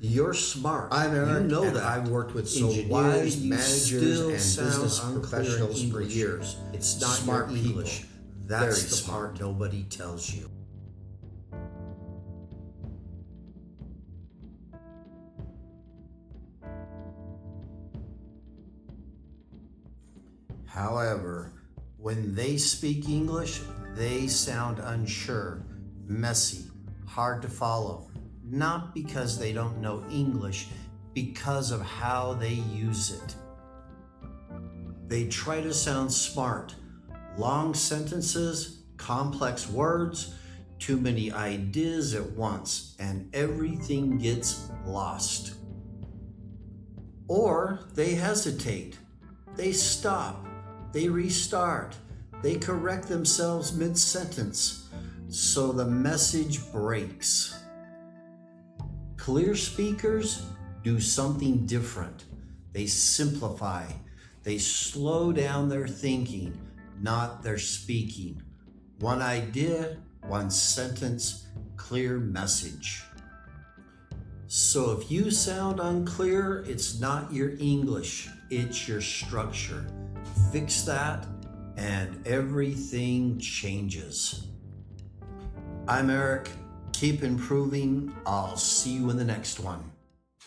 You're smart. I'm Eric, You know and that. I've worked with Engineers, wise you managers still and sound business unclear in professionals for English. years. It's not Smart your people. English. Very That's the smart. part nobody tells you. However, when they speak English, they sound unsure, messy, hard to follow. Not because they don't know English, because of how they use it. They try to sound smart. Long sentences, complex words, too many ideas at once, and everything gets lost. Or they hesitate. They stop. They restart. They correct themselves mid-sentence, so the message breaks. Clear speakers do something different. They simplify. They slow down their thinking, not their speaking. One idea, one sentence, clear message. So if you sound unclear, it's not your English, it's your structure. Fix that and everything changes. I'm Eric. Keep improving. I'll see you in the next one.